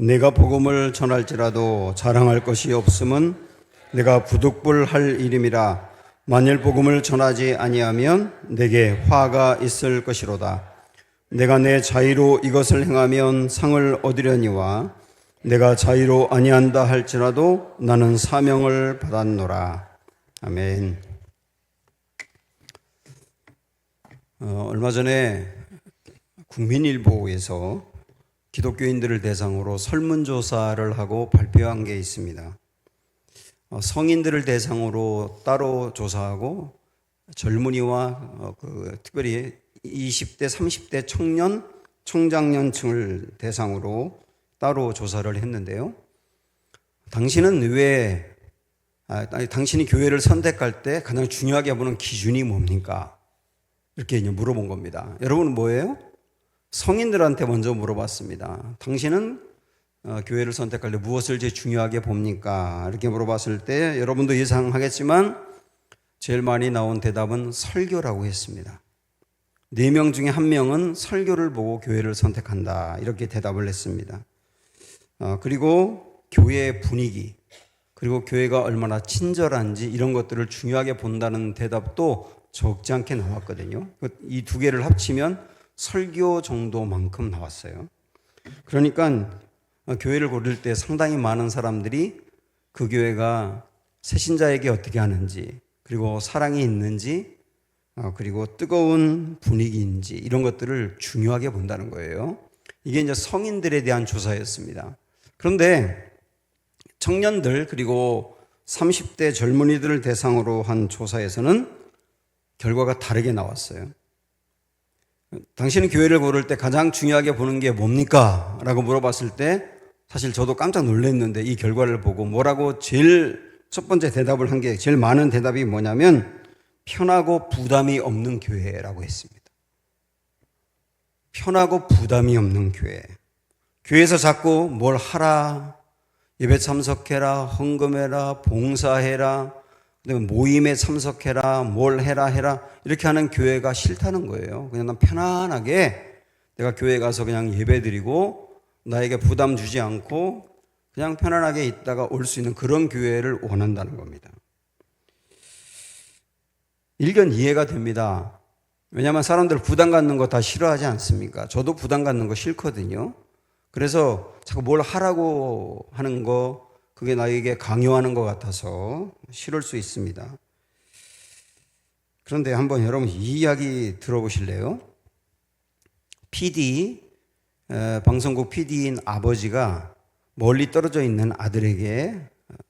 내가 복음을 전할지라도 자랑할 것이 없음은 내가 부득불할 일임이라. 만일 복음을 전하지 아니하면 내게 화가 있을 것이로다. 내가 내 자의로 이것을 행하면 상을 얻으려니와 내가 자의로 아니한다 할지라도 나는 사명을 받았노라. 아멘. 얼마 전에 국민일보에서 기독교인들을 대상으로 설문조사를 하고 발표한 게 있습니다. 성인들을 대상으로 따로 조사하고 젊은이와 특별히 20대, 30대 청년, 청장년층을 대상으로 따로 조사를 했는데요. 당신이 교회를 선택할 때 가장 중요하게 보는 기준이 뭡니까? 이렇게 물어본 겁니다. 여러분은 뭐예요? 성인들한테 먼저 물어봤습니다. 당신은 교회를 선택할 때 무엇을 제일 중요하게 봅니까? 이렇게 물어봤을 때 여러분도 예상하겠지만 제일 많이 나온 대답은 설교라고 했습니다. 4명 중에 1명은 설교를 보고 교회를 선택한다, 이렇게 대답을 했습니다. 그리고 교회의 분위기, 그리고 교회가 얼마나 친절한지 이런 것들을 중요하게 본다는 대답도 적지 않게 나왔거든요. 이 두 개를 합치면 설교 정도만큼 나왔어요. 그러니까 교회를 고를 때 상당히 많은 사람들이 그 교회가 새신자에게 어떻게 하는지, 그리고 사랑이 있는지, 그리고 뜨거운 분위기인지 이런 것들을 중요하게 본다는 거예요. 이게 이제 성인들에 대한 조사였습니다. 그런데 청년들 그리고 30대 젊은이들을 대상으로 한 조사에서는 결과가 다르게 나왔어요. 당신은 교회를 고를 때 가장 중요하게 보는 게 뭡니까? 라고 물어봤을 때 사실 저도 깜짝 놀랐는데 이 결과를 보고 뭐라고 제일 첫 번째 대답을 한 게, 제일 많은 대답이 뭐냐면 편하고 부담이 없는 교회라고 했습니다. 편하고 부담이 없는 교회. 교회에서 자꾸 뭘 하라, 예배 참석해라, 헌금해라, 봉사해라, 모임에 참석해라, 뭘 해라 이렇게 하는 교회가 싫다는 거예요. 그냥 난 편안하게 내가 교회 가서 그냥 예배 드리고 나에게 부담 주지 않고 그냥 편안하게 있다가 올 수 있는 그런 교회를 원한다는 겁니다. 일견 이해가 됩니다. 왜냐하면 사람들 부담 갖는 거 다 싫어하지 않습니까? 저도 부담 갖는 거 싫거든요. 그래서 자꾸 뭘 하라고 하는 거, 그게 나에게 강요하는 것 같아서 싫을 수 있습니다. 그런데 한번 여러분 이 이야기 들어보실래요? 방송국 PD인 아버지가 멀리 떨어져 있는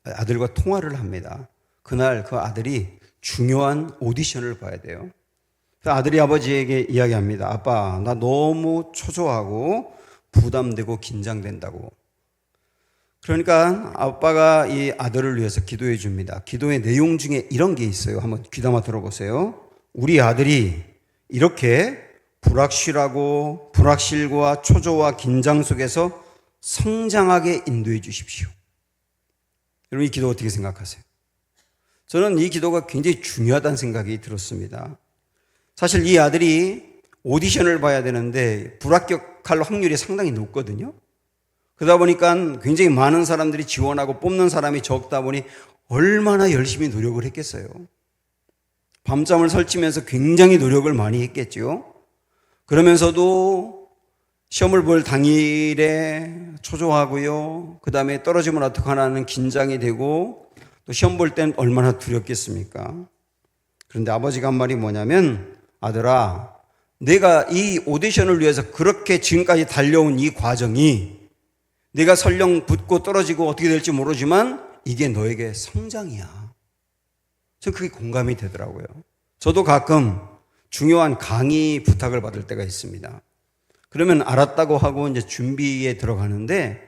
아들과 통화를 합니다. 그날 그 아들이 중요한 오디션을 봐야 돼요. 아들이 아버지에게 이야기합니다. 아빠, 나 너무 초조하고 부담되고 긴장된다고. 그러니까 아빠가 이 아들을 위해서 기도해 줍니다. 기도의 내용 중에 이런 게 있어요. 한번 귀담아 들어보세요. 우리 아들이 이렇게 불확실과 초조와 긴장 속에서 성장하게 인도해 주십시오. 여러분 이 기도 어떻게 생각하세요? 저는 이 기도가 굉장히 중요하다는 생각이 들었습니다. 사실 이 아들이 오디션을 봐야 되는데 불합격할 확률이 상당히 높거든요. 그러다 보니까 굉장히 많은 사람들이 지원하고 뽑는 사람이 적다 보니 얼마나 열심히 노력을 했겠어요. 밤잠을 설치면서 굉장히 노력을 많이 했겠죠. 그러면서도 시험을 볼 당일에 초조하고요. 그 다음에 떨어지면 어떡하나 하는 긴장이 되고 또 시험 볼 땐 얼마나 두렵겠습니까? 그런데 아버지가 한 말이 뭐냐면, 아들아, 내가 이 오디션을 위해서 그렇게 지금까지 달려온 이 과정이 네가 설령 붙고 떨어지고 어떻게 될지 모르지만 이게 너에게 성장이야. 전 그게 공감이 되더라고요. 저도 가끔 중요한 강의 부탁을 받을 때가 있습니다. 그러면 알았다고 하고 이제 준비에 들어가는데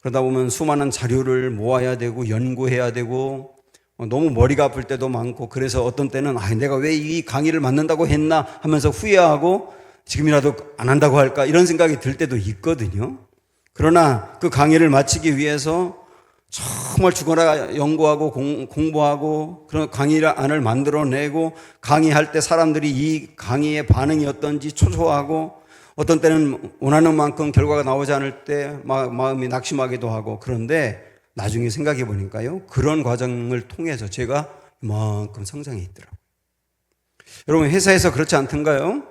그러다 보면 수많은 자료를 모아야 되고 연구해야 되고 너무 머리가 아플 때도 많고, 그래서 어떤 때는 내가 왜 이 강의를 맡는다고 했나 하면서 후회하고 지금이라도 안 한다고 할까 이런 생각이 들 때도 있거든요. 그러나 그 강의를 마치기 위해서 정말 죽어라 연구하고 공부하고 그런 강의안을 만들어내고 강의할 때 사람들이 이 강의의 반응이 어떤지 초조하고 어떤 때는 원하는 만큼 결과가 나오지 않을 때 마음이 낙심하기도 하고, 그런데 나중에 생각해 보니까요, 그런 과정을 통해서 제가 이만큼 성장해 있더라고요. 여러분, 회사에서 그렇지 않던가요?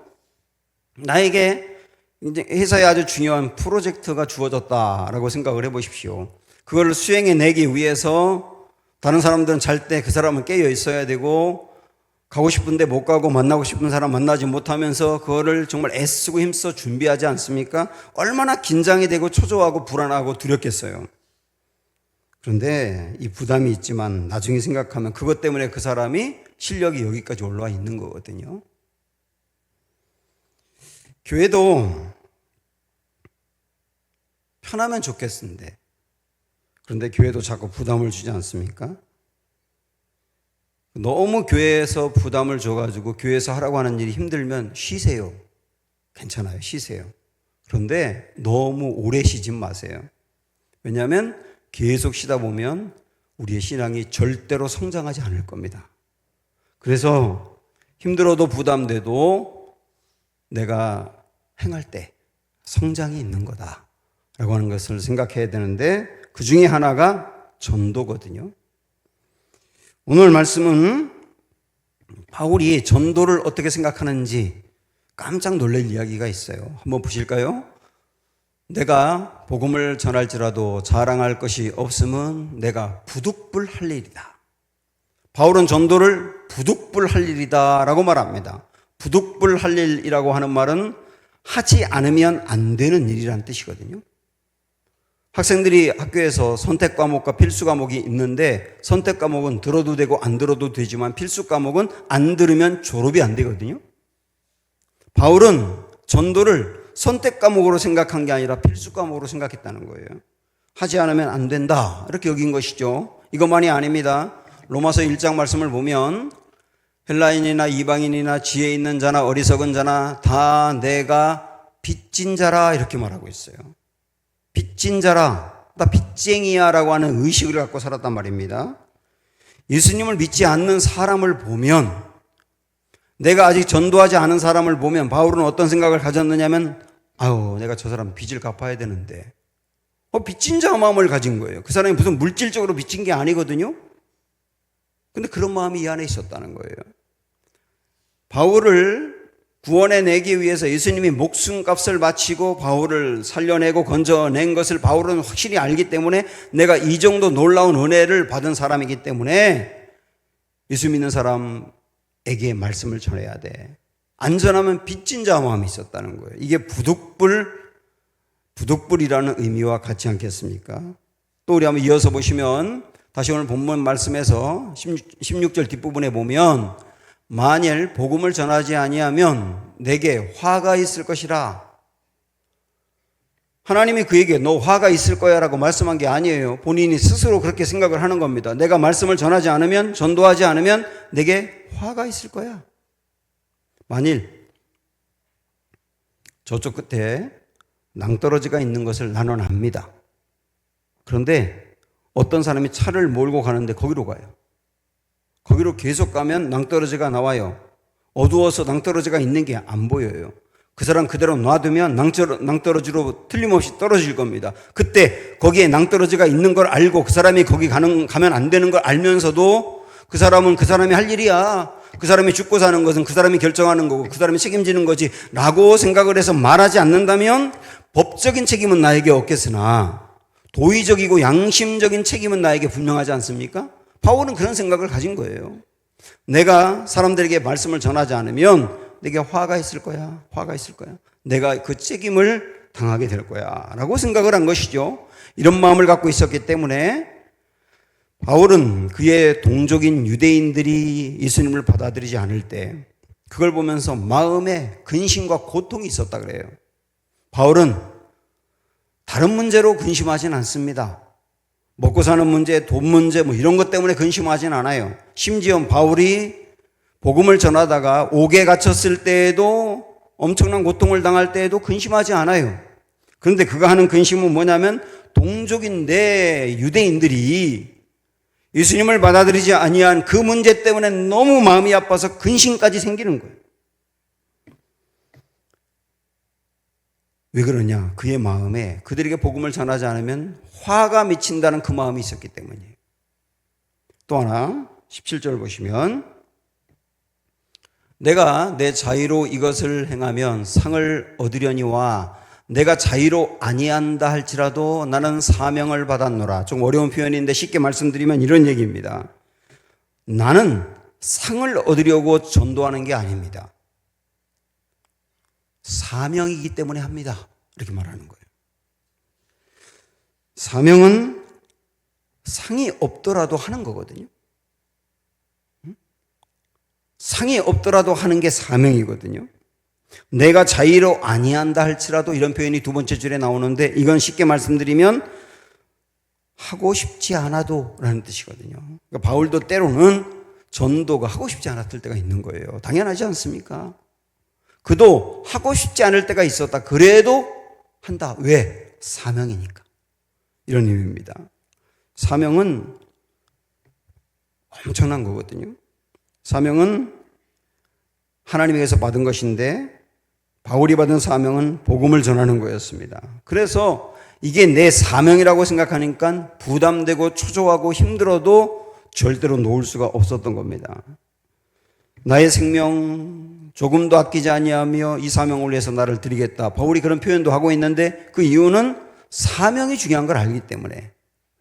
나에게 이제 회사에 아주 중요한 프로젝트가 주어졌다라고 생각을 해 보십시오. 그걸 수행해내기 위해서 다른 사람들은 잘 때 그 사람은 깨어 있어야 되고, 가고 싶은데 못 가고 만나고 싶은 사람 만나지 못하면서 그거를 정말 애쓰고 힘써 준비하지 않습니까? 얼마나 긴장이 되고 초조하고 불안하고 두렵겠어요. 그런데 이 부담이 있지만 나중에 생각하면 그것 때문에 그 사람이 실력이 여기까지 올라와 있는 거거든요. 교회도 편하면 좋겠는데, 그런데 교회도 자꾸 부담을 주지 않습니까? 너무 교회에서 부담을 줘가지고 교회에서 하라고 하는 일이 힘들면 쉬세요. 괜찮아요. 쉬세요. 그런데 너무 오래 쉬지 마세요. 왜냐하면 계속 쉬다 보면 우리의 신앙이 절대로 성장하지 않을 겁니다. 그래서 힘들어도 부담돼도 내가 행할 때 성장이 있는 거다라고 하는 것을 생각해야 되는데, 그 중에 하나가 전도거든요. 오늘 말씀은 바울이 전도를 어떻게 생각하는지 깜짝 놀랄 이야기가 있어요. 한번 보실까요? 내가 복음을 전할지라도 자랑할 것이 없음은 내가 부득불할 일이다. 바울은 전도를 부득불할 일이다 라고 말합니다. 부득불할 일이라고 하는 말은 하지 않으면 안 되는 일이라는 뜻이거든요. 학생들이 학교에서 선택 과목과 필수 과목이 있는데, 선택 과목은 들어도 되고 안 들어도 되지만 필수 과목은 안 들으면 졸업이 안 되거든요. 바울은 전도를 선택 과목으로 생각한 게 아니라 필수 과목으로 생각했다는 거예요. 하지 않으면 안 된다, 이렇게 여긴 것이죠. 이것만이 아닙니다. 로마서 1장 말씀을 보면 헬라인이나 이방인이나 지혜 있는 자나 어리석은 자나 다 내가 빚진 자라, 이렇게 말하고 있어요. 빚진 자라, 나 빚쟁이야 라고 하는 의식을 갖고 살았단 말입니다. 예수님을 믿지 않는 사람을 보면, 내가 아직 전도하지 않은 사람을 보면 바울은 어떤 생각을 가졌느냐면, 아유, 내가 저 사람 빚을 갚아야 되는데, 빚진 자 마음을 가진 거예요. 그 사람이 무슨 물질적으로 빚진 게 아니거든요. 근데 그런 마음이 이 안에 있었다는 거예요. 바울을 구원해내기 위해서 예수님이 목숨값을 바치고 바울을 살려내고 건져낸 것을 바울은 확실히 알기 때문에, 내가 이 정도 놀라운 은혜를 받은 사람이기 때문에 예수 믿는 사람에게 말씀을 전해야 돼. 안전하면 빚진 자 마음이 있었다는 거예요. 이게 부득불이라는 의미와 같지 않겠습니까? 또 우리 한번 이어서 보시면, 다시 오늘 본문 말씀에서 16절 뒷부분에 보면, 만일 복음을 전하지 아니하면 내게 화가 있을 것이라. 하나님이 그에게 너 화가 있을 거야 라고 말씀한 게 아니에요. 본인이 스스로 그렇게 생각을 하는 겁니다. 내가 말씀을 전하지 않으면, 전도하지 않으면 내게 화가 있을 거야. 만일 저쪽 끝에 낭떠러지가 있는 것을 나는 압니다. 그런데 어떤 사람이 차를 몰고 가는데 거기로 가요. 거기로 계속 가면 낭떠러지가 나와요. 어두워서 낭떠러지가 있는 게 안 보여요. 그 사람 그대로 놔두면 낭떠러지로 틀림없이 떨어질 겁니다. 그때 거기에 낭떠러지가 있는 걸 알고 그 사람이 거기 가면 안 되는 걸 알면서도, 그 사람은 그 사람이 할 일이야, 그 사람이 죽고 사는 것은 그 사람이 결정하는 거고 그 사람이 책임지는 거지 라고 생각을 해서 말하지 않는다면, 법적인 책임은 나에게 없겠으나 도의적이고 양심적인 책임은 나에게 분명하지 않습니까? 바울은 그런 생각을 가진 거예요. 내가 사람들에게 말씀을 전하지 않으면 내게 화가 있을 거야. 화가 있을 거야. 내가 그 책임을 당하게 될 거야 라고 생각을 한 것이죠. 이런 마음을 갖고 있었기 때문에 바울은 그의 동족인 유대인들이 예수님을 받아들이지 않을 때 그걸 보면서 마음에 근심과 고통이 있었다 그래요. 바울은 다른 문제로 근심하진 않습니다. 먹고 사는 문제, 돈 문제 이런 것 때문에 근심하진 않아요. 심지어 바울이 복음을 전하다가 옥에 갇혔을 때에도, 엄청난 고통을 당할 때에도 근심하지 않아요. 그런데 그가 하는 근심은 뭐냐면, 동족인데 유대인들이 예수님을 받아들이지 아니한 그 문제 때문에 너무 마음이 아파서 근심까지 생기는 거예요. 왜 그러냐? 그의 마음에 그들에게 복음을 전하지 않으면 화가 미친다는 그 마음이 있었기 때문이에요. 또 하나 17절 보시면 내가 내 자의로 이것을 행하면 상을 얻으려니와 내가 자의로 아니한다 할지라도 나는 사명을 받았노라. 좀 어려운 표현인데 쉽게 말씀드리면 이런 얘기입니다. 나는 상을 얻으려고 전도하는 게 아닙니다. 사명이기 때문에 합니다. 이렇게 말하는 거예요. 사명은 상이 없더라도 하는 거거든요. 상이 없더라도 하는 게 사명이거든요. 내가 자의로 아니한다 할지라도 이런 표현이 두 번째 줄에 나오는데 이건 쉽게 말씀드리면 하고 싶지 않아도 라는 뜻이거든요. 그러니까 바울도 때로는 전도가 하고 싶지 않았을 때가 있는 거예요. 당연하지 않습니까? 그도 하고 싶지 않을 때가 있었다. 그래도 한다. 왜? 사명이니까. 이런 의미입니다. 사명은 엄청난 거거든요. 사명은 하나님에게서 받은 것인데 바울이 받은 사명은 복음을 전하는 거였습니다. 그래서 이게 내 사명이라고 생각하니까 부담되고 초조하고 힘들어도 절대로 놓을 수가 없었던 겁니다. 나의 생명 조금도 아끼지 아니하며 이 사명을 위해서 나를 드리겠다. 바울이 그런 표현도 하고 있는데 그 이유는 사명이 중요한 걸 알기 때문에.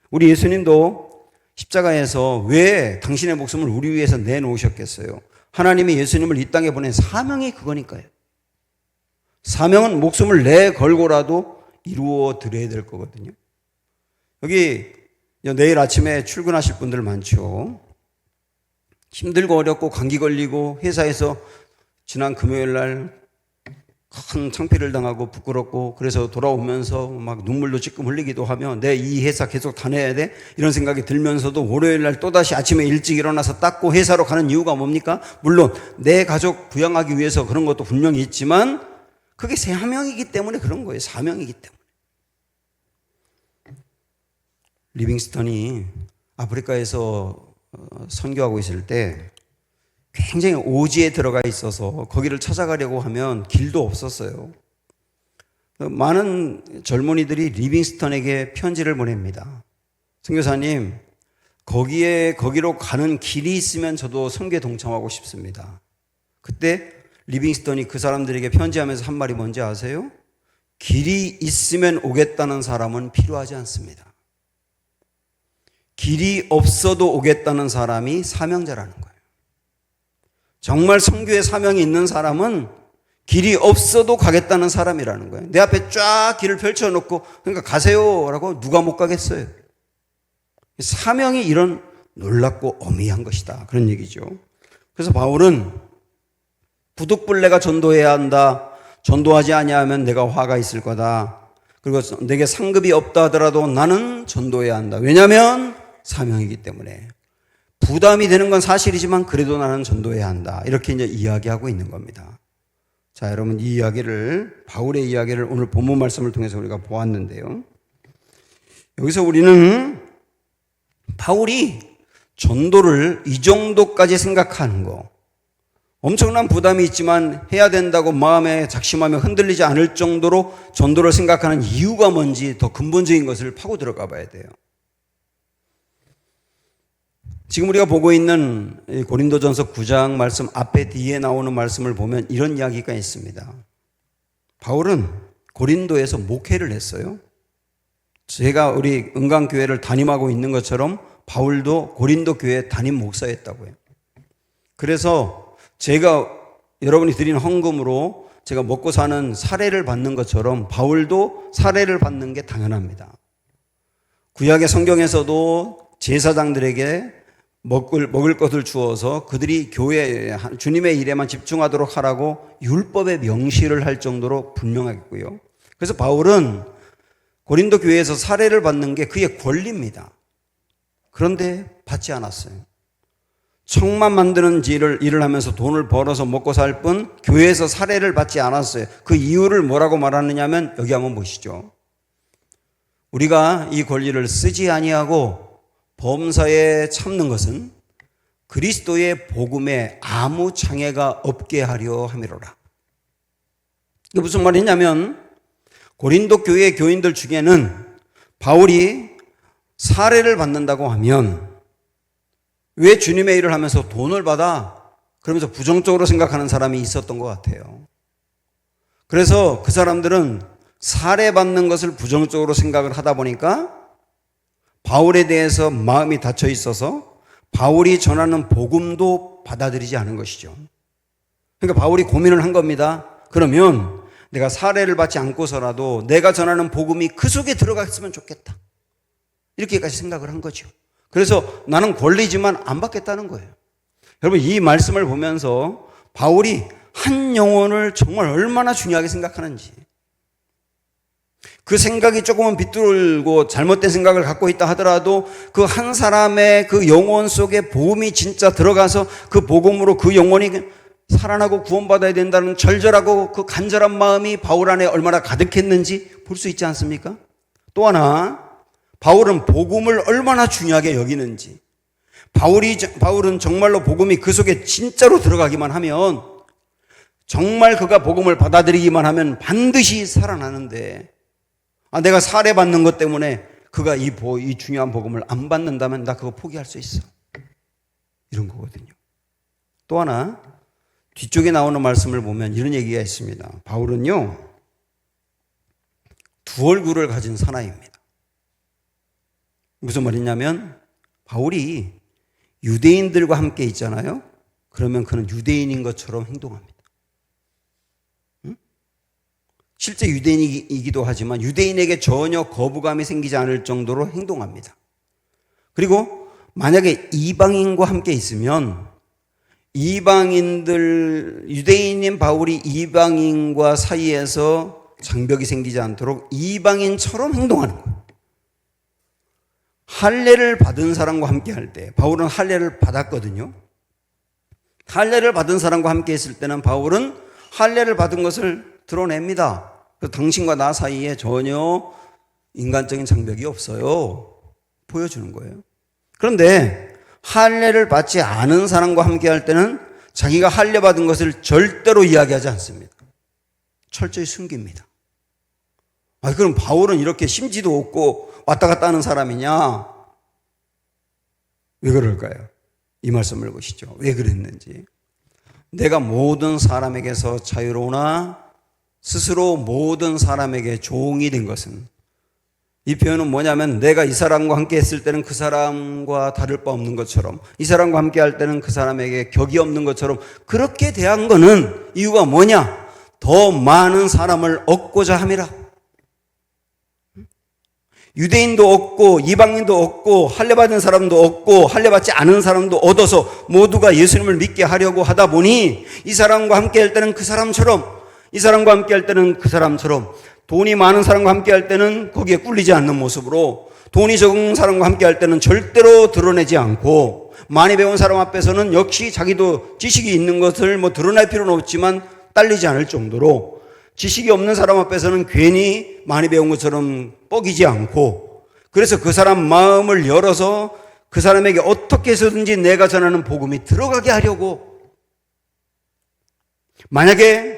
우리 예수님도 십자가에서 왜 당신의 목숨을 우리 위해서 내놓으셨겠어요? 하나님이 예수님을 이 땅에 보낸 사명이 그거니까요. 사명은 목숨을 내걸고라도 이루어 드려야 될 거거든요. 여기 내일 아침에 출근하실 분들 많죠. 힘들고 어렵고 감기 걸리고 회사에서 지난 금요일 날 큰 창피를 당하고 부끄럽고 그래서 돌아오면서 막 눈물도 찔끔 흘리기도 하며 내 이 회사 계속 다녀야 돼? 이런 생각이 들면서도 월요일 날 또다시 아침에 일찍 일어나서 닦고 회사로 가는 이유가 뭡니까? 물론 내 가족 부양하기 위해서 그런 것도 분명히 있지만 그게 사명이기 때문에 그런 거예요. 사명이기 때문에. 리빙스턴이 아프리카에서 선교하고 있을 때 굉장히 오지에 들어가 있어서 거기를 찾아가려고 하면 길도 없었어요. 많은 젊은이들이 리빙스턴에게 편지를 보냅니다. 선교사님, 거기로 가는 길이 있으면 저도 선교에 동참하고 싶습니다. 그때 리빙스턴이 그 사람들에게 편지하면서 한 말이 뭔지 아세요? 길이 있으면 오겠다는 사람은 필요하지 않습니다. 길이 없어도 오겠다는 사람이 사명자라는 거예요. 정말 선교의 사명이 있는 사람은 길이 없어도 가겠다는 사람이라는 거예요. 내 앞에 쫙 길을 펼쳐놓고 그러니까 가세요라고 누가 못 가겠어요. 사명이 이런 놀랍고 어미한 것이다. 그런 얘기죠. 그래서 바울은 부득불내가 전도해야 한다. 전도하지 아니하면 내가 화가 있을 거다. 그리고 내게 상급이 없다 하더라도 나는 전도해야 한다. 왜냐하면 사명이기 때문에. 부담이 되는 건 사실이지만 그래도 나는 전도해야 한다. 이렇게 이제 이야기하고 있는 겁니다. 자, 여러분 이 이야기를 바울의 이야기를 오늘 본문 말씀을 통해서 우리가 보았는데요. 여기서 우리는 바울이 전도를 이 정도까지 생각하는 거 엄청난 부담이 있지만 해야 된다고 마음에 작심하며 흔들리지 않을 정도로 전도를 생각하는 이유가 뭔지 더 근본적인 것을 파고 들어가 봐야 돼요. 지금 우리가 보고 있는 고린도전서 9장 말씀 앞에 뒤에 나오는 말씀을 보면 이런 이야기가 있습니다. 바울은 고린도에서 목회를 했어요. 제가 우리 은강교회를 담임하고 있는 것처럼 바울도 고린도 교회 담임 목사였다고요. 그래서 제가 여러분이 드린 헌금으로 제가 먹고 사는 사례를 받는 것처럼 바울도 사례를 받는 게 당연합니다. 구약의 성경에서도 제사장들에게 먹을 것을 주어서 그들이 교회 주님의 일에만 집중하도록 하라고 율법의 명시를 할 정도로 분명하겠고요. 그래서 바울은 고린도 교회에서 사례를 받는 게 그의 권리입니다. 그런데 받지 않았어요. 청만 만드는 일을 하면서 돈을 벌어서 먹고 살 뿐 교회에서 사례를 받지 않았어요. 그 이유를 뭐라고 말하느냐 하면 여기 한번 보시죠. 우리가 이 권리를 쓰지 아니하고 범사에 참는 것은 그리스도의 복음에 아무 장애가 없게 하려 함이로라. 이게 무슨 말이냐면 고린도 교회 교인들 중에는 바울이 사례를 받는다고 하면 왜 주님의 일을 하면서 돈을 받아? 그러면서 부정적으로 생각하는 사람이 있었던 것 같아요. 그래서 그 사람들은 사례받는 것을 부정적으로 생각을 하다 보니까 바울에 대해서 마음이 닫혀 있어서 바울이 전하는 복음도 받아들이지 않은 것이죠. 그러니까 바울이 고민을 한 겁니다. 그러면 내가 사례를 받지 않고서라도 내가 전하는 복음이 그 속에 들어갔으면 좋겠다. 이렇게까지 생각을 한 거죠. 그래서 나는 권리지만 안 받겠다는 거예요. 여러분, 이 말씀을 보면서 바울이 한 영혼을 정말 얼마나 중요하게 생각하는지, 그 생각이 조금은 비뚤고 잘못된 생각을 갖고 있다 하더라도 그 한 사람의 그 영혼 속에 복음이 진짜 들어가서 그 복음으로 그 영혼이 살아나고 구원받아야 된다는 절절하고 그 간절한 마음이 바울 안에 얼마나 가득했는지 볼 수 있지 않습니까? 또 하나, 바울은 복음을 얼마나 중요하게 여기는지, 바울은 정말로 복음이 그 속에 진짜로 들어가기만 하면, 정말 그가 복음을 받아들이기만 하면 반드시 살아나는데, 내가 사례받는 것 때문에 그가 이 중요한 복음을 안 받는다면 나 그거 포기할 수 있어. 이런 거거든요. 또 하나, 뒤쪽에 나오는 말씀을 보면 이런 얘기가 있습니다. 바울은요, 두 얼굴을 가진 사나이입니다. 무슨 말이냐면 바울이 유대인들과 함께 있잖아요. 그러면 그는 유대인인 것처럼 행동합니다. 실제 유대인이기도 하지만 유대인에게 전혀 거부감이 생기지 않을 정도로 행동합니다. 그리고 만약에 이방인과 함께 있으면 유대인인 바울이 이방인과 사이에서 장벽이 생기지 않도록 이방인처럼 행동하는 거예요. 할례를 받은 사람과 함께 할 때, 바울은 할례를 받았거든요. 할례를 받은 사람과 함께 있을 때는 바울은 할례를 받은 것을 드러냅니다. 당신과 나 사이에 전혀 인간적인 장벽이 없어요. 보여주는 거예요. 그런데 할례를 받지 않은 사람과 함께 할 때는 자기가 할례 받은 것을 절대로 이야기하지 않습니다. 철저히 숨깁니다. 그럼 바울은 이렇게 심지도 없고 왔다 갔다 하는 사람이냐? 왜 그럴까요? 이 말씀을 보시죠. 왜 그랬는지. 내가 모든 사람에게서 자유로우나 스스로 모든 사람에게 종이 된 것은, 이 표현은 뭐냐면 내가 이 사람과 함께 했을 때는 그 사람과 다를 바 없는 것처럼, 이 사람과 함께 할 때는 그 사람에게 격이 없는 것처럼 그렇게 대한 거는 이유가 뭐냐? 더 많은 사람을 얻고자 함이라. 유대인도 얻고 이방인도 얻고 할례 받은 사람도 얻고 할례 받지 않은 사람도 얻어서 모두가 예수님을 믿게 하려고 하다 보니 이 사람과 함께 할 때는 그 사람처럼, 이 사람과 함께 할 때는 그 사람처럼, 돈이 많은 사람과 함께 할 때는 거기에 꿀리지 않는 모습으로, 돈이 적은 사람과 함께 할 때는 절대로 드러내지 않고, 많이 배운 사람 앞에서는 역시 자기도 지식이 있는 것을 드러낼 필요는 없지만 딸리지 않을 정도로, 지식이 없는 사람 앞에서는 괜히 많이 배운 것처럼 뻐기지 않고, 그래서 그 사람 마음을 열어서 그 사람에게 어떻게 해서든지 내가 전하는 복음이 들어가게 하려고, 만약에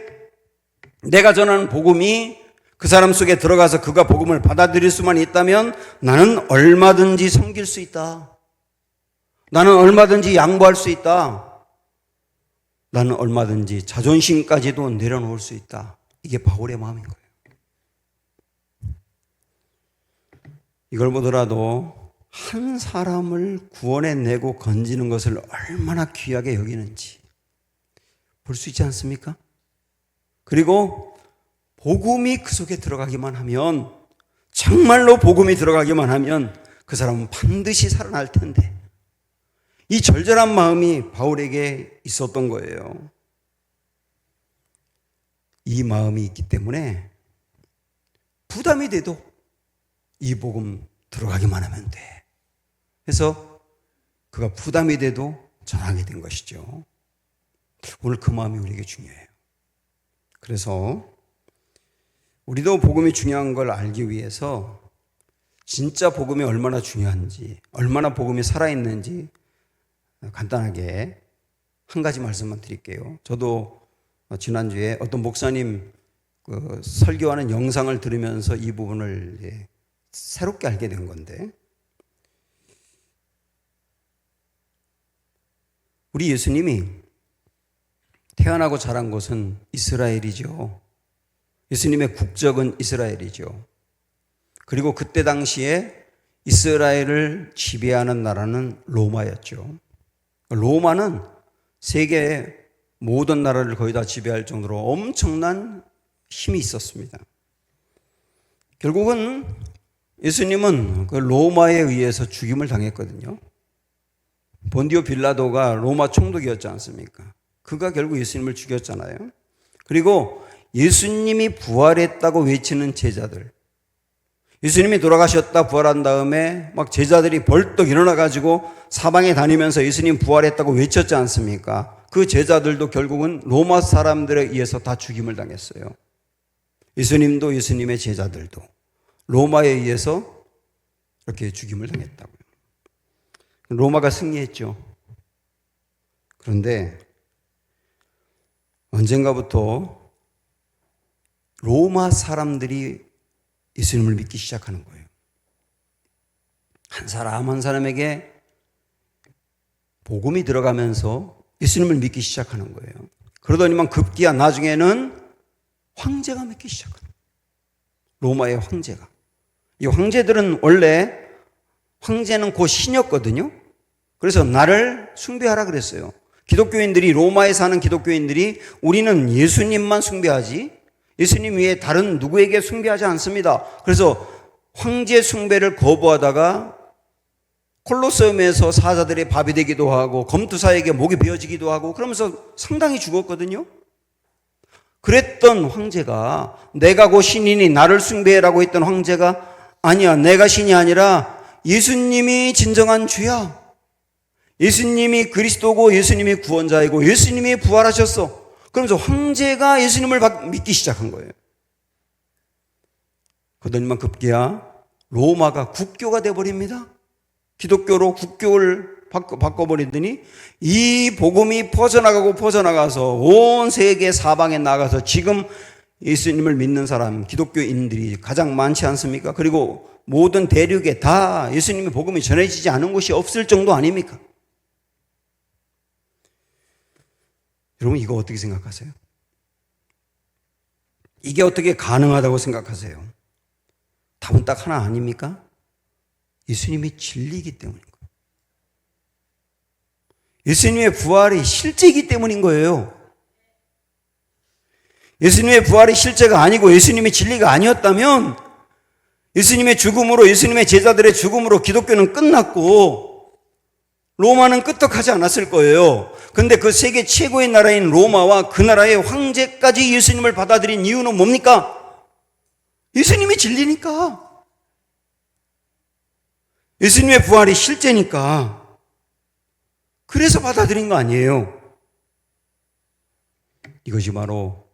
내가 전하는 복음이 그 사람 속에 들어가서 그가 복음을 받아들일 수만 있다면 나는 얼마든지 섬길 수 있다. 나는 얼마든지 양보할 수 있다. 나는 얼마든지 자존심까지도 내려놓을 수 있다. 이게 바울의 마음인 거예요. 이걸 보더라도 한 사람을 구원해내고 건지는 것을 얼마나 귀하게 여기는지 볼 수 있지 않습니까? 그리고 복음이 그 속에 들어가기만 하면, 정말로 복음이 들어가기만 하면 그 사람은 반드시 살아날 텐데, 이 절절한 마음이 바울에게 있었던 거예요. 이 마음이 있기 때문에 부담이 돼도 이 복음 들어가기만 하면 돼. 그래서 그가 부담이 돼도 전하게 된 것이죠. 오늘 그 마음이 우리에게 중요해요. 그래서 우리도 복음이 중요한 걸 알기 위해서 진짜 복음이 얼마나 중요한지, 얼마나 복음이 살아있는지 간단하게 한 가지 말씀만 드릴게요. 저도 지난주에 어떤 목사님 설교하는 영상을 들으면서 이 부분을 새롭게 알게 된 건데, 우리 예수님이 태어나고 자란 곳은 이스라엘이죠. 예수님의 국적은 이스라엘이죠. 그리고 그때 당시에 이스라엘을 지배하는 나라는 로마였죠. 로마는 세계의 모든 나라를 거의 다 지배할 정도로 엄청난 힘이 있었습니다. 결국은 예수님은 그 로마에 의해서 죽임을 당했거든요. 본디오 빌라도가 로마 총독이었지 않습니까? 그가 결국 예수님을 죽였잖아요. 그리고 예수님이 부활했다고 외치는 제자들, 예수님이 돌아가셨다 부활한 다음에 막 제자들이 벌떡 일어나가지고 사방에 다니면서 예수님 부활했다고 외쳤지 않습니까? 그 제자들도 결국은 로마 사람들에 의해서 다 죽임을 당했어요. 예수님도 예수님의 제자들도 로마에 의해서 이렇게 죽임을 당했다고요. 로마가 승리했죠. 그런데 언젠가부터 로마 사람들이 예수님을 믿기 시작하는 거예요. 한 사람 한 사람에게 복음이 들어가면서 예수님을 믿기 시작하는 거예요. 그러더니만 급기야 나중에는 황제가 믿기 시작하는 거예요. 로마의 황제가. 이 황제들은 원래 황제는 곧 신이었거든요. 그래서 나를 숭배하라 그랬어요. 기독교인들이, 로마에 사는 기독교인들이 우리는 예수님만 숭배하지 예수님 외에 다른 누구에게 숭배하지 않습니다. 그래서 황제 숭배를 거부하다가 콜로세움에서 사자들의 밥이 되기도 하고 검투사에게 목이 베어지기도 하고 그러면서 상당히 죽었거든요. 그랬던 황제가, 내가 곧 신이니 나를 숭배라고 했던 황제가, 아니야, 내가 신이 아니라 예수님이 진정한 주야. 예수님이 그리스도고 예수님이 구원자이고 예수님이 부활하셨어. 그러면서 황제가 예수님을 믿기 시작한 거예요. 그러더니만 급기야 로마가 국교가 되어버립니다. 기독교로 국교를 바꿔버리더니 이 복음이 퍼져나가서 온 세계 사방에 나가서 지금 예수님을 믿는 사람, 기독교인들이 가장 많지 않습니까? 그리고 모든 대륙에 다 예수님의 복음이 전해지지 않은 곳이 없을 정도 아닙니까? 여러분, 이거 어떻게 생각하세요? 이게 어떻게 가능하다고 생각하세요? 답은 딱 하나 아닙니까? 예수님이 진리이기 때문인 거예요. 예수님의 부활이 실제이기 때문인 거예요. 예수님의 부활이 실제가 아니고 예수님이 진리가 아니었다면 예수님의 죽음으로, 예수님의 제자들의 죽음으로 기독교는 끝났고 로마는 끄떡하지 않았을 거예요. 그런데 그 세계 최고의 나라인 로마와 그 나라의 황제까지 예수님을 받아들인 이유는 뭡니까? 예수님이 진리니까. 예수님의 부활이 실제니까. 그래서 받아들인 거 아니에요. 이것이 바로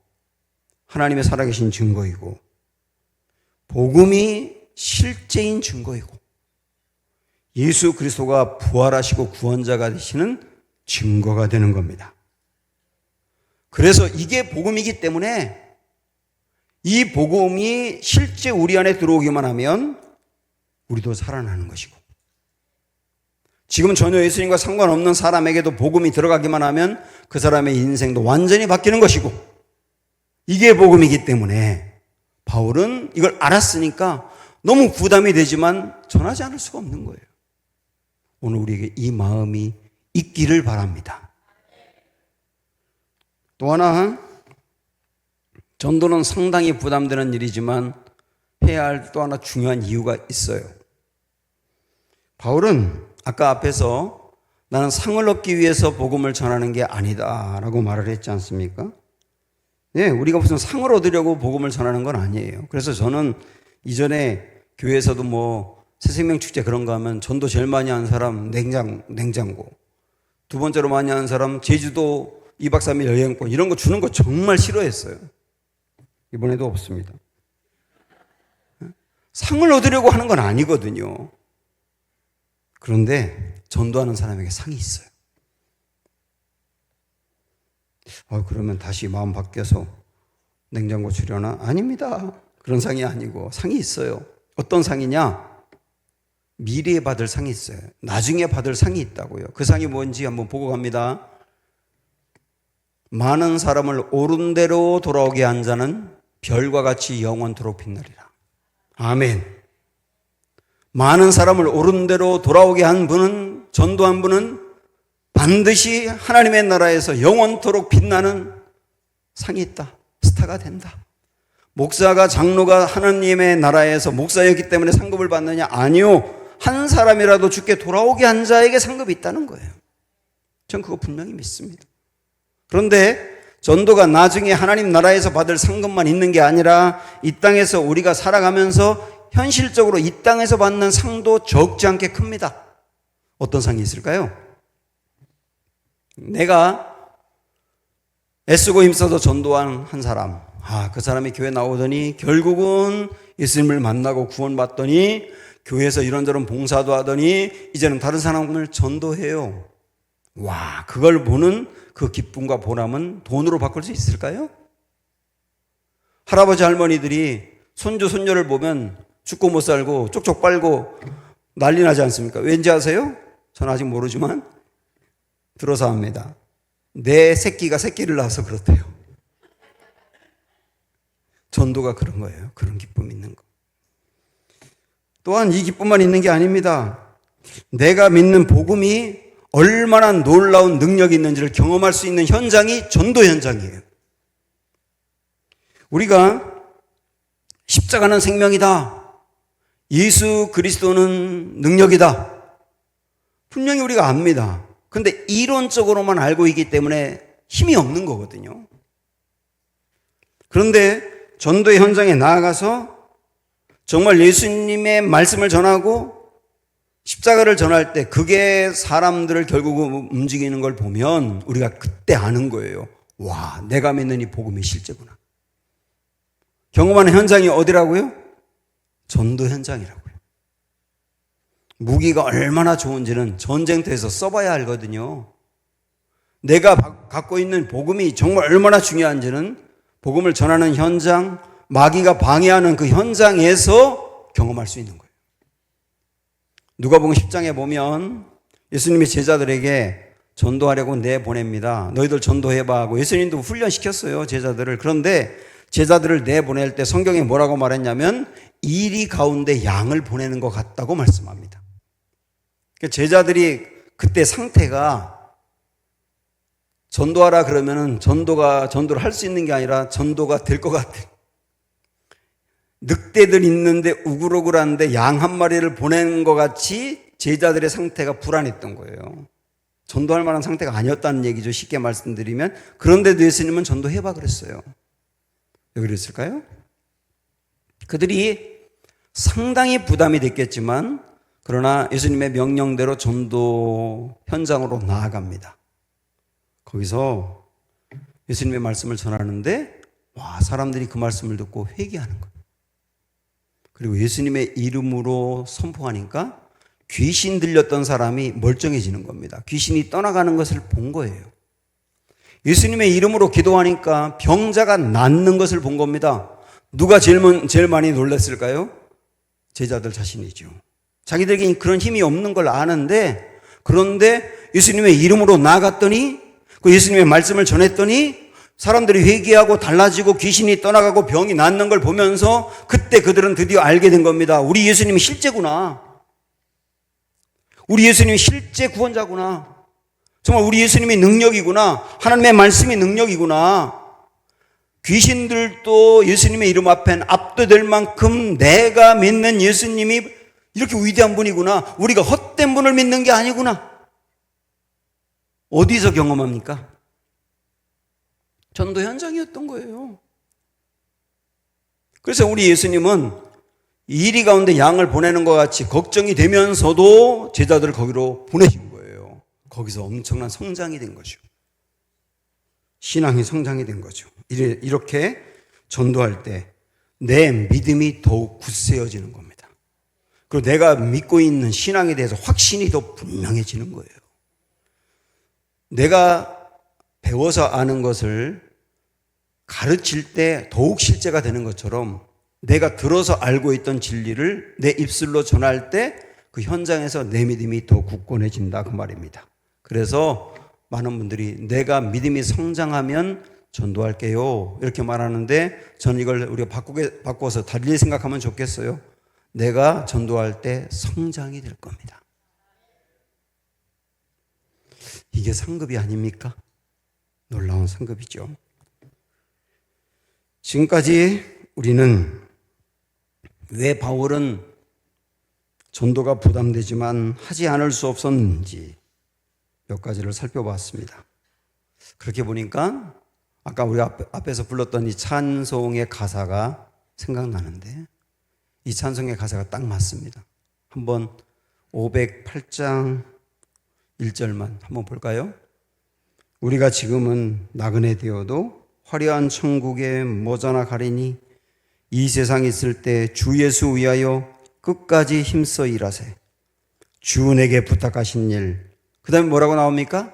하나님의 살아계신 증거이고 복음이 실제인 증거이고 예수 그리스도가 부활하시고 구원자가 되시는 증거가 되는 겁니다. 그래서 이게 복음이기 때문에 이 복음이 실제 우리 안에 들어오기만 하면 우리도 살아나는 것이고, 지금 전혀 예수님과 상관없는 사람에게도 복음이 들어가기만 하면 그 사람의 인생도 완전히 바뀌는 것이고, 이게 복음이기 때문에 바울은 이걸 알았으니까 너무 부담이 되지만 전하지 않을 수가 없는 거예요. 오늘 우리에게 이 마음이 있기를 바랍니다. 또 하나, 전도는 상당히 부담되는 일이지만 해야 할 또 하나 중요한 이유가 있어요. 바울은 아까 앞에서 나는 상을 얻기 위해서 복음을 전하는 게 아니다 라고 말을 했지 않습니까? 예, 우리가 무슨 상을 얻으려고 복음을 전하는 건 아니에요. 그래서 저는 이전에 교회에서도 새생명 축제 그런 거 하면 전도 제일 많이 하는 사람 냉장고, 두 번째로 많이 하는 사람 제주도 2박 3일 여행권 이런 거 주는 거 정말 싫어했어요. 이번에도 없습니다. 상을 얻으려고 하는 건 아니거든요. 그런데 전도하는 사람에게 상이 있어요. 그러면 다시 마음 바뀌어서 냉장고 출연하? 아닙니다. 그런 상이 아니고 상이 있어요. 어떤 상이냐? 미래에 받을 상이 있어요. 나중에 받을 상이 있다고요. 그 상이 뭔지 한번 보고 갑니다. 많은 사람을 옳은 대로 돌아오게 한 자는 별과 같이 영원토록 빛나리라. 아멘. 많은 사람을 옳은 대로 돌아오게 한 분은, 전도한 분은 반드시 하나님의 나라에서 영원토록 빛나는 상이 있다. 스타가 된다. 목사가, 장로가 하나님의 나라에서 목사였기 때문에 상급을 받느냐? 아니요. 한 사람이라도 주께 돌아오게 한 자에게 상급이 있다는 거예요. 전 그거 분명히 믿습니다. 그런데 전도가 나중에 하나님 나라에서 받을 상급만 있는 게 아니라 이 땅에서 우리가 살아가면서 현실적으로 이 땅에서 받는 상도 적지 않게 큽니다. 어떤 상이 있을까요? 내가 애쓰고 힘써서 전도한 한 사람, 그 사람이 교회 나오더니 결국은 예수님을 만나고 구원받더니 교회에서 이런저런 봉사도 하더니 이제는 다른 사람을 전도해요. 와, 그걸 보는 그 기쁨과 보람은 돈으로 바꿀 수 있을까요? 할아버지 할머니들이 손주 손녀를 보면 죽고 못 살고 쪽쪽 빨고 난리 나지 않습니까? 왠지 아세요? 저는 아직 모르지만 들어서 합니다. 내 새끼가 새끼를 낳아서 그렇대요. 전도가 그런 거예요. 그런 기쁨이 있는 거. 또한 이 기쁨만 있는 게 아닙니다. 내가 믿는 복음이 얼마나 놀라운 능력이 있는지를 경험할 수 있는 현장이 전도 현장이에요. 우리가 십자가는 생명이다. 예수 그리스도는 능력이다. 분명히 우리가 압니다. 그런데 이론적으로만 알고 있기 때문에 힘이 없는 거거든요. 그런데 전도의 현장에 나아가서 정말 예수님의 말씀을 전하고 십자가를 전할 때 그게 사람들을 결국 움직이는 걸 보면 우리가 그때 아는 거예요. 와, 내가 믿는 이 복음이 실제구나. 경험하는 현장이 어디라고요? 전도 현장이라고요. 무기가 얼마나 좋은지는 전쟁터에서 써봐야 알거든요. 내가 갖고 있는 복음이 정말 얼마나 중요한지는 복음을 전하는 현장, 마귀가 방해하는 그 현장에서 경험할 수 있는 거예요. 누가복음 10장에 보면 예수님이 제자들에게 전도하려고 내보냅니다. 너희들 전도해봐 하고 예수님도 훈련시켰어요, 제자들을. 그런데 제자들을 내보낼 때 성경에 뭐라고 말했냐면 이리 가운데 양을 보내는 것 같다고 말씀합니다. 제자들이 그때 상태가 전도하라 그러면은 전도를 할 수 있는 게 아니라 전도가 될 것 같아요. 늑대들 있는데 우글우글한데 양 한 마리를 보내는 것 같이 제자들의 상태가 불안했던 거예요. 전도할 만한 상태가 아니었다는 얘기죠. 쉽게 말씀드리면. 그런데도 예수님은 전도해봐 그랬어요. 왜 그랬을까요? 그들이 상당히 부담이 됐겠지만 그러나 예수님의 명령대로 전도 현장으로 나아갑니다. 거기서 예수님의 말씀을 전하는데 사람들이 그 말씀을 듣고 회개하는 거예요. 그리고 예수님의 이름으로 선포하니까 귀신 들렸던 사람이 멀쩡해지는 겁니다. 귀신이 떠나가는 것을 본 거예요. 예수님의 이름으로 기도하니까 병자가 낫는 것을 본 겁니다. 누가 제일 많이 놀랐을까요? 제자들 자신이죠. 자기들에게 그런 힘이 없는 걸 아는데 그런데 예수님의 이름으로 나아갔더니 그 예수님의 말씀을 전했더니 사람들이 회개하고 달라지고 귀신이 떠나가고 병이 낫는 걸 보면서 그때 그들은 드디어 알게 된 겁니다. 우리 예수님이 실제구나. 우리 예수님이 실제 구원자구나. 정말 우리 예수님이 능력이구나. 하나님의 말씀이 능력이구나. 귀신들도 예수님의 이름 앞엔 압도될 만큼 내가 믿는 예수님이 이렇게 위대한 분이구나. 우리가 헛된 분을 믿는 게 아니구나. 어디서 경험합니까? 전도 현장이었던 거예요. 그래서 우리 예수님은 이리 가운데 양을 보내는 것 같이 걱정이 되면서도 제자들을 거기로 보내신 거예요. 거기서 엄청난 성장이 된 거죠. 신앙이 성장이 된 거죠. 이렇게 전도할 때 내 믿음이 더욱 굳세어지는 겁니다. 그리고 내가 믿고 있는 신앙에 대해서 확신이 더 분명해지는 거예요. 내가 배워서 아는 것을 가르칠 때 더욱 실제가 되는 것처럼 내가 들어서 알고 있던 진리를 내 입술로 전할 때 그 현장에서 내 믿음이 더 굳건해진다 그 말입니다. 그래서 많은 분들이 내가 믿음이 성장하면 전도할게요 이렇게 말하는데 저는 이걸 우리가 바꿔서 달리 생각하면 좋겠어요. 내가 전도할 때 성장이 될 겁니다. 이게 상급이 아닙니까? 놀라운 상급이죠. 지금까지 우리는 왜 바울은 전도가 부담되지만 하지 않을 수 없었는지 몇 가지를 살펴봤습니다. 그렇게 보니까 아까 우리 앞에서 불렀던 이 찬송의 가사가 생각나는데 이 찬송의 가사가 딱 맞습니다. 한번 508장 1절만 한번 볼까요? 우리가 지금은 나그네 되어도 화려한 천국에 머저나 가리니 이 세상 있을 때 주 예수 위하여 끝까지 힘써 일하세. 주 내게 부탁하신 일. 그 다음에 뭐라고 나옵니까?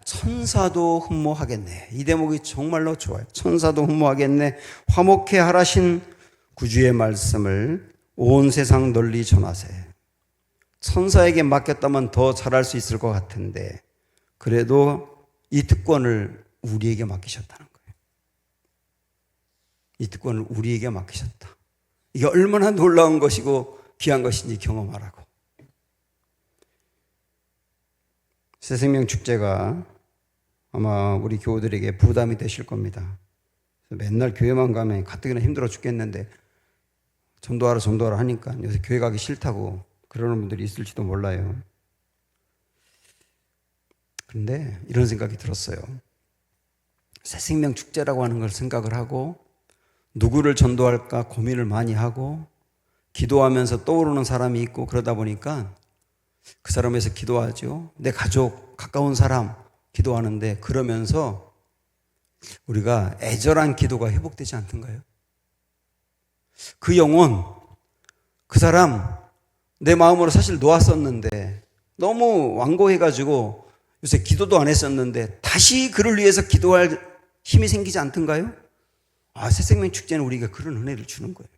천사도 흠모하겠네. 이 대목이 정말로 좋아요. 천사도 흠모하겠네. 화목해 하라신 구주의 말씀을 온 세상 널리 전하세. 천사에게 맡겼다면 더 잘할 수 있을 것 같은데 그래도 이 특권을 우리에게 맡기셨다는 거예요. 이 특권을 우리에게 맡기셨다. 이게 얼마나 놀라운 것이고 귀한 것인지 경험하라고. 새생명 축제가 아마 우리 교우들에게 부담이 되실 겁니다. 맨날 교회만 가면 가뜩이나 힘들어 죽겠는데 전도하라 하니까 요새 교회 가기 싫다고 그러는 분들이 있을지도 몰라요. 그런데 이런 생각이 들었어요. 새생명 축제라고 하는 걸 생각을 하고 누구를 전도할까 고민을 많이 하고 기도하면서 떠오르는 사람이 있고 그러다 보니까 그 사람에서 기도하죠. 내 가족, 가까운 사람 기도하는데 그러면서 우리가 애절한 기도가 회복되지 않던가요? 그 영혼, 그 사람 내 마음으로 사실 놓았었는데 너무 완고해가지고 요새 기도도 안 했었는데 다시 그를 위해서 기도할 힘이 생기지 않던가요? 새생명 축제는 우리가 그런 은혜를 주는 거예요.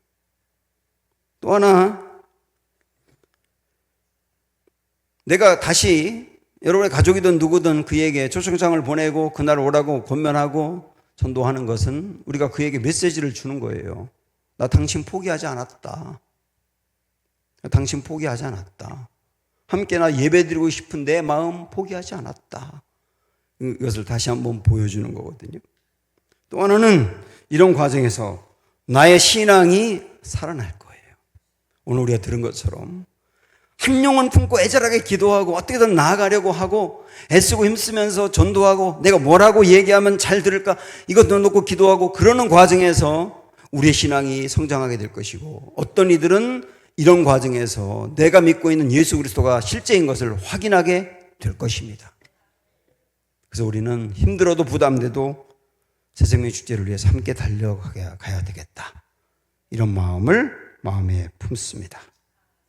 또 하나, 내가 다시 여러분의 가족이든 누구든 그에게 초청장을 보내고 그날 오라고 권면하고 전도하는 것은 우리가 그에게 메시지를 주는 거예요. 나 당신 포기하지 않았다. 당신 포기하지 않았다. 함께나 예배드리고 싶은 내 마음 포기하지 않았다. 이것을 다시 한번 보여주는 거거든요. 또 하나는 이런 과정에서 나의 신앙이 살아날 거예요. 오늘 우리가 들은 것처럼 한 영혼 품고 애절하게 기도하고 어떻게든 나아가려고 하고 애쓰고 힘쓰면서 전도하고 내가 뭐라고 얘기하면 잘 들을까 이것도 놓고 기도하고 그러는 과정에서 우리의 신앙이 성장하게 될 것이고 어떤 이들은 이런 과정에서 내가 믿고 있는 예수 그리스도가 실제인 것을 확인하게 될 것입니다. 그래서 우리는 힘들어도 부담돼도 새생명 축제를 위해서 함께 달려가야 되겠다. 이런 마음을 마음에 품습니다.